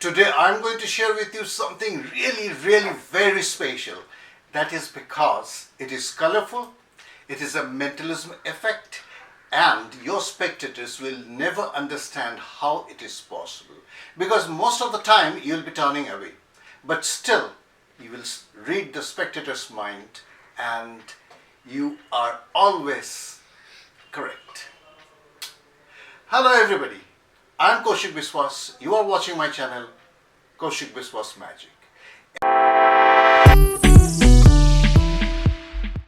Today I'm going to share with you something really very special. That is because it is colorful, it is a mentalism effect, and your spectators will never understand how it is possible. Because most of the time you'll be turning away, but still you will read the spectator's mind and you are always correct. Hello everybody, I'm Kaushik Biswas. You are watching my channel, Kaushik Biswas Magic.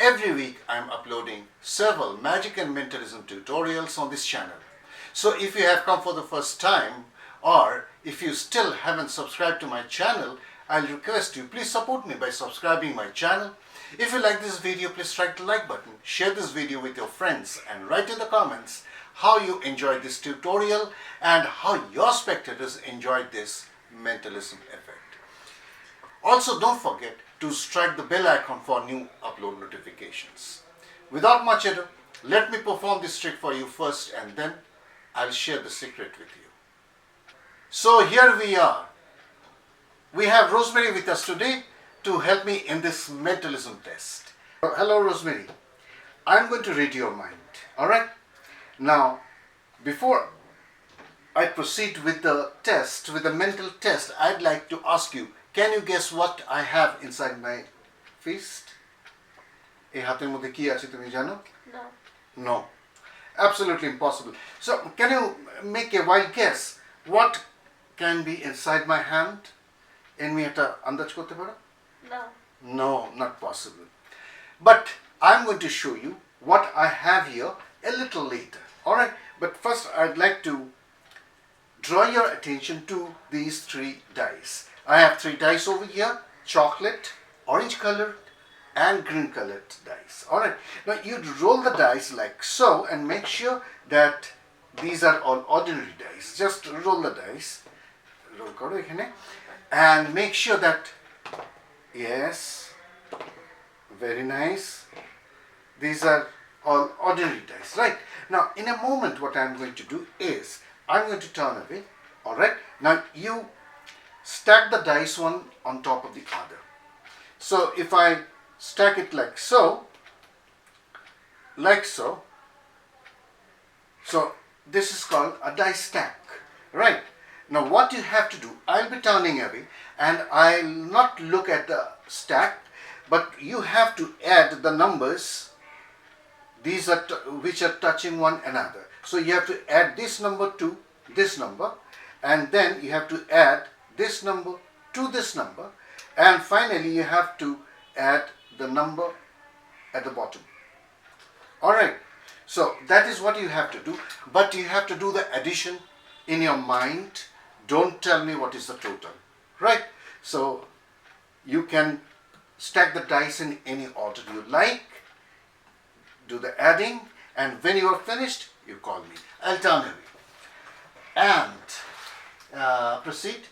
Every week I'm uploading several magic and mentalism tutorials on this channel. So if you have come for the first time, or if you still haven't subscribed to my channel, I'll request you, please support me by subscribing my channel. If you like this video, please strike the like button, share this video with your friends, and write in the comments how you enjoyed this tutorial and how your spectators enjoyed this mentalism effect. Also, don't forget to strike the bell icon for new upload notifications. Without much ado, let me perform this trick for you first, and then I'll share the secret with you. So here we are. We have Rosemary with us today to help me in this mentalism test. Hello Rosemary, I'm going to read your mind, alright? Now, before I proceed with the test, with the mental test, I'd like to ask you, can you guess what I have inside my fist? এই হাতের মধ্যে কি আছে তুমি জানো? No. No. Absolutely impossible. So, can you make a wild guess? What can be inside my hand? এমনি একটা আন্দাজ করতে পারো? No. No, not possible. But I'm going to show you what I have here a little later. Alright, but first I'd like to draw your attention to these three dice. I have three dice over here: chocolate, orange colored, and green colored dice. Alright, now you'd roll the dice like so and make sure that these are all ordinary dice. Just roll the dice. Roll karo ekhane. And make sure that, yes, very nice. These are all ordinary dice, right? Now, in a moment, what I'm going to do is, I'm going to turn away, alright? Now, you stack the dice one on top of the other. So, if I stack it like so, so this is called a dice stack, right? Now, what you have to do, I'll be turning away and I'll not look at the stack, but you have to add the numbers. These are which are touching one another. So you have to add this number to this number, and then you have to add this number to this number, and finally you have to add the number at the bottom. Alright, so that is what you have to do, but you have to do the addition in your mind. Don't tell me what is the total, right? So you can stack the dice in any order you like, do the adding, and when you are finished, you call me. I'll turn away. And proceed.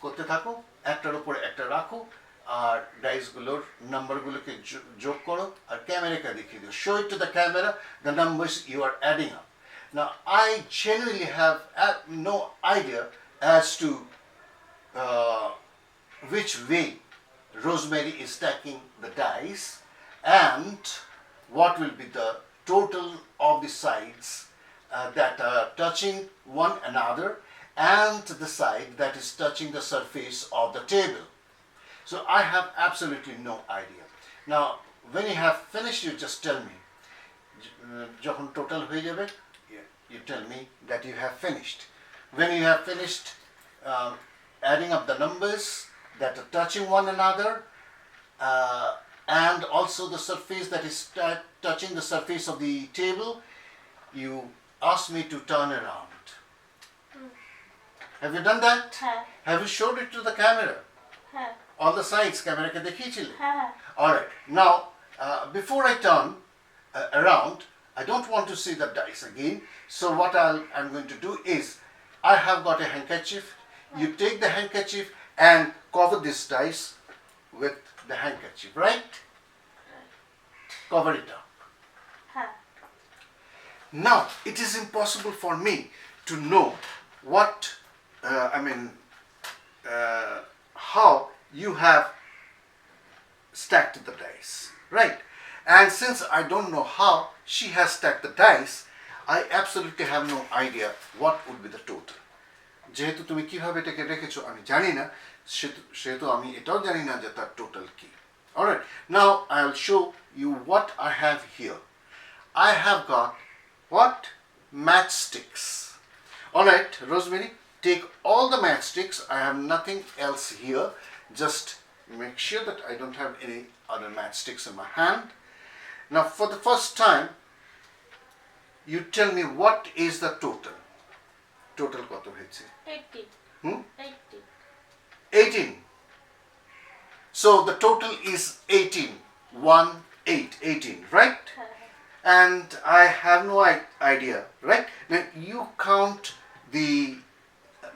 করতে থাকো, একটার উপরে একটা রাখো, আর ডাইসগুলোর নাম্বারগুলোকে যোগ করো, আর ক্যামেরাকে দেখিয়ে দিও. Show it to the camera, the numbers you are adding up. Now, I genuinely have no idea as to which way Rosemary is stacking the dice and what will be the total of the sides that are touching one another and the side that is touching the surface of the table. So I have absolutely no idea. Now, when you have finished, you just tell me. যখন total হয়ে যাবে, you tell me that you have finished. When you have finished adding up the numbers that are touching one another and also the surface that is touching the surface of the table, you ask me to turn around. Have you done that? Have you showed it to the camera? All the sides, camera ke dekhichile? Alright, now before I turn around, I don't want to see the dice again, so what I'm going to do is, I have got a handkerchief. You take the handkerchief and cover this dice with the handkerchief, right? Cover it up. Now, it is impossible for me to know what how you have stacked the dice, right? And since I don't know how she has stacked the dice, I absolutely have no idea what would be the total. যেহেতু তুমি কিভাবে এটাকে রেখেছো আমি জানি না, সেহেতু আমি এটাও জানি না যে তার টোটাল কি। Alright, now I'll show you what I have here. I have got what? Matchsticks. Alright, Rosemary, take all the matchsticks. I have nothing else here. Just make sure that I don't have any other matchsticks in my hand. Now for the first time, you tell me what is the total. Total কত হয়েছে? 18. 18. So the total is 18. 1, 8, 18, right? And I have no idea, right? Now you count the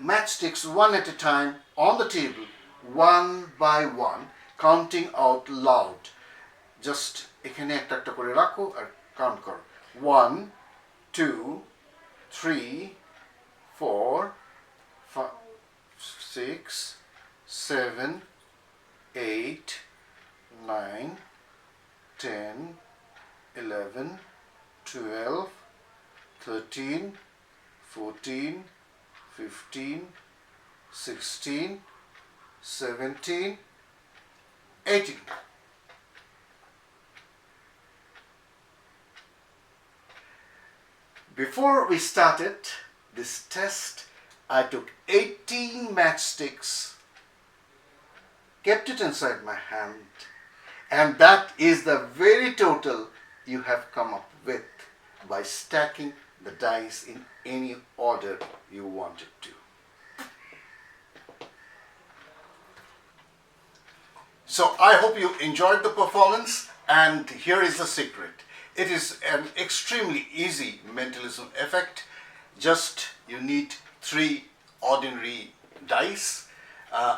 matchsticks one at a time on the table, one by one, counting out loud. Just এখানে একটা একটা করে রাখো আর count করো। 1, 2, 3, 4, 5, 6, 7, 8, 9, 10, 11, 12, 13, 14, 15, 16, 17, 18. Before we started this test, I took 18 matchsticks, kept it inside my hand, and that is the very total you have come up with by stacking the dice in any order you wanted to. So I hope you enjoyed the performance, and here is the secret. It is an extremely easy mentalism effect. Just you need 3 ordinary dice.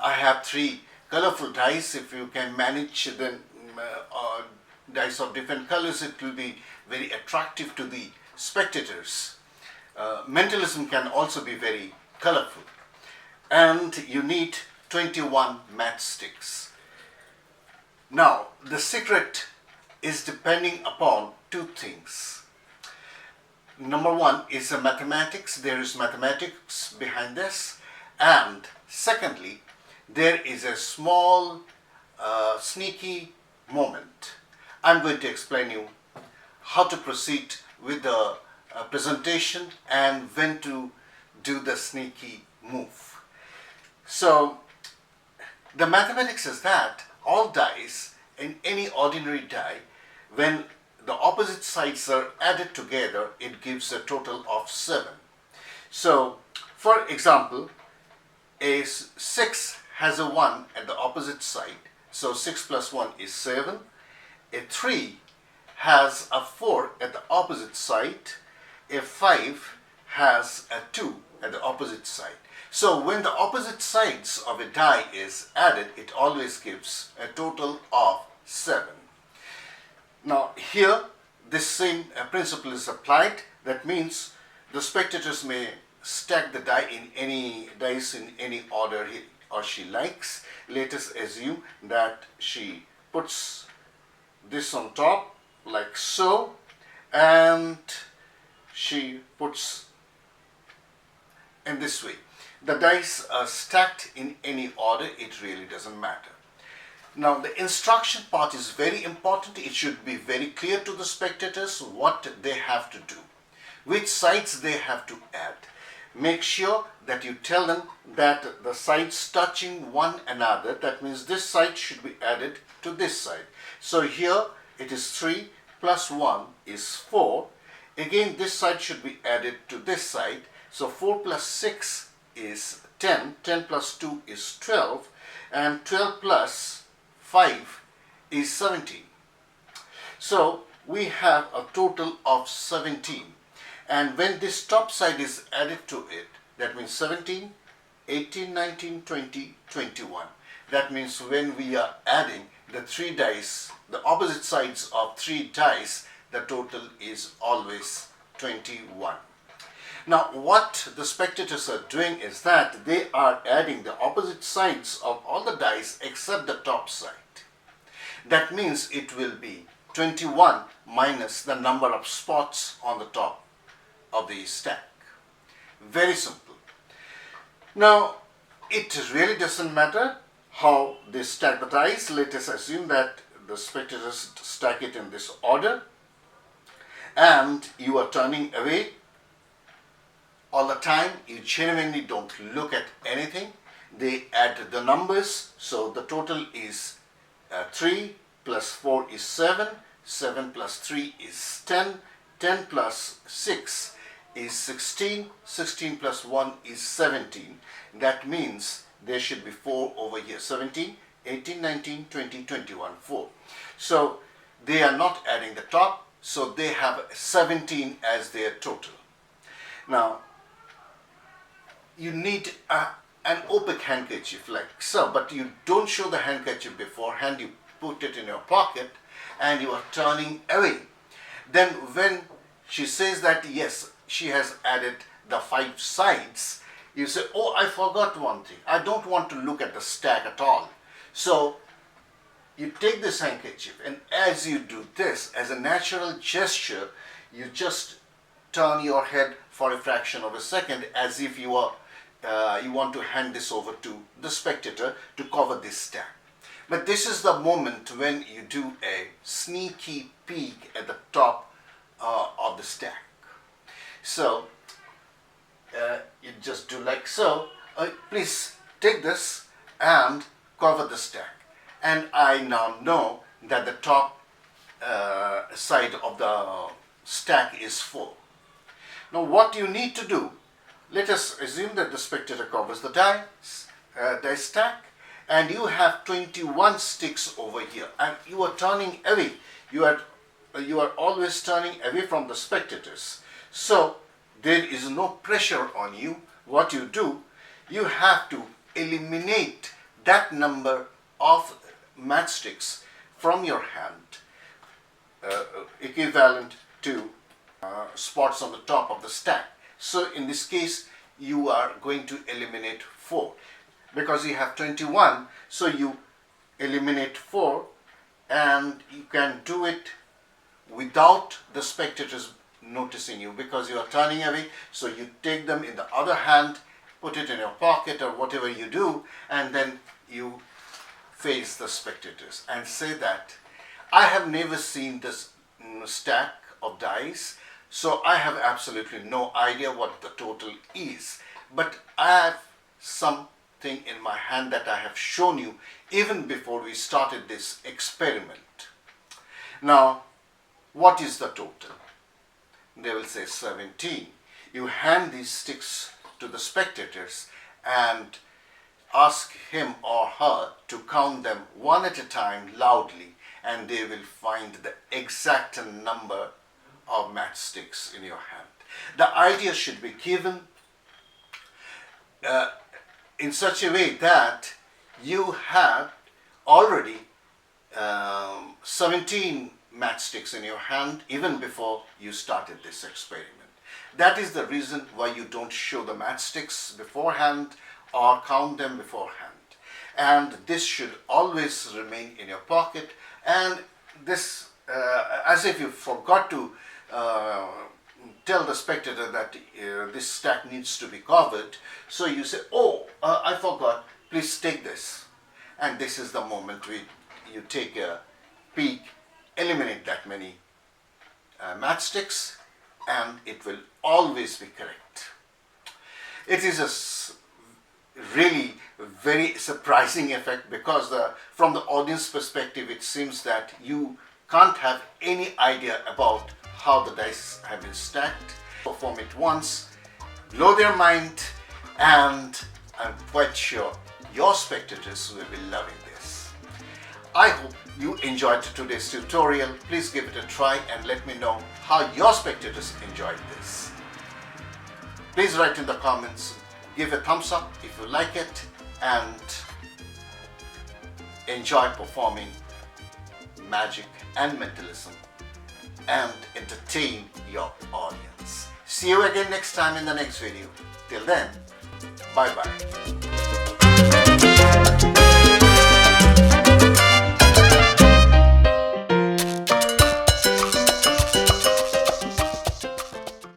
I have 3 colorful dice. If you can manage then dice of different colors, it will be very attractive to the spectators. Mentalism can also be very colorful. And you need 21 matchsticks. Now, the secret is depending upon 2 things. Number 1 is the mathematics. There is mathematics behind this. And secondly, there is a small sneaky moment. I'm going to explain you how to proceed with the presentation and when to do the sneaky move. So the mathematics is that all dice in any ordinary die, when the opposite sides are added together, it gives a total of 7. So for example, a 6 has a 1 at the opposite side, so 6 plus 1 is 7. A 3 has a 4 at the opposite side. A 5 has a 2 at the opposite side. So when the opposite sides of a die is added, it always gives a total of 7. Now here this same principle is applied. That means the spectators may stack the die in any dice in any order he or she likes. Let us assume that she puts this on top like so, and she puts in this way. The dice are stacked in any order, it really doesn't matter. Now the instruction part is very important. It should be very clear to the spectators what they have to do, which sides they have to add. Make sure that you tell them that the sides touching one another, that means this side should be added to this side. So here it is 3 plus 1 is 4. Again this side should be added to this side. So 4 plus 6 is 10. 10 plus 2 is 12. And 12 plus 5 is 17. So we have a total of 17. And when this top side is added to it, that means 17, 18, 19, 20, 21. That means when we are adding the 3 dice, the opposite sides of 3 dice, the total is always 21. Now what the spectators are doing is that they are adding the opposite sides of all the dice except the top side. That means it will be 21 minus the number of spots on the top of the stack. Very simple. Now it really doesn't matter how they stack the dice. Let us assume that the spectators stack it in this order and you are turning away all the time. You genuinely don't look at anything. They add the numbers, so the total is 3 plus 4 is 7, 7 plus 3 is 10, 10 plus 6 is 16, 16 plus 1 is 17. That means there should be 4 over here. 17, 18, 19, 20, 21, 4. So they are not adding the top, so they have 17 as their total. Now you need an opaque handkerchief like so, but you don't show the handkerchief beforehand. You put it in your pocket and you are turning away. Then when she says that yes, she has added the 5 sides, you say, oh, I forgot one thing. I don't want to look at the stack at all. So you take this handkerchief, and as you do this, as a natural gesture, you just turn your head for a fraction of a second as if you are you want to hand this over to the spectator to cover this stack. But this is the moment when you do a sneaky peek at the top of the stack. So you just do like so. Please take this and cover the stack. And I now know that the top side of the stack is full. Now what you need to do, let us assume that the spectator covers the dice stack, and you have 21 sticks over here, and you are turning away. You are always turning away from the spectators. So there is no pressure on you. What you do, you have to eliminate that number of matchsticks from your hand, equivalent to spots on the top of the stack. So in this case, you are going to eliminate 4 because you have 21. So you eliminate 4, and you can do it without the spectators noticing you because you are turning away. So you take them in the other hand, put it in your pocket or whatever you do, and then you face the spectators and say that I have never seen this stack of dice, so I have absolutely no idea what the total is, but I have something in my hand that I have shown you even before we started this experiment. Now, what is the total? They will say 17. You hand these sticks to the spectators and ask him or her to count them one at a time loudly, and they will find the exact number of matchsticks in your hand. The idea should be given in such a way that you have already 17 matchsticks in your hand even before you started this experiment. That is the reason why you don't show the matchsticks beforehand or count them beforehand. And this should always remain in your pocket, and this as if you forgot to tell the spectator that this stack needs to be covered. So you say, oh, I forgot, please take this. And this is the moment you take a peek, eliminate that many matchsticks, and it will always be correct. It is a really very surprising effect because from the audience perspective, it seems that you can't have any idea about how the dice have been stacked. Perform it once, blow their mind, and I'm quite sure your spectators will be loving this. I hope you enjoyed today's tutorial. Please give it a try and let me know how your spectators enjoyed this. Please write in the comments, give a thumbs up if you like it, and enjoy performing magic and mentalism and entertain your audience. See you again next time in the next video. Till then, bye bye.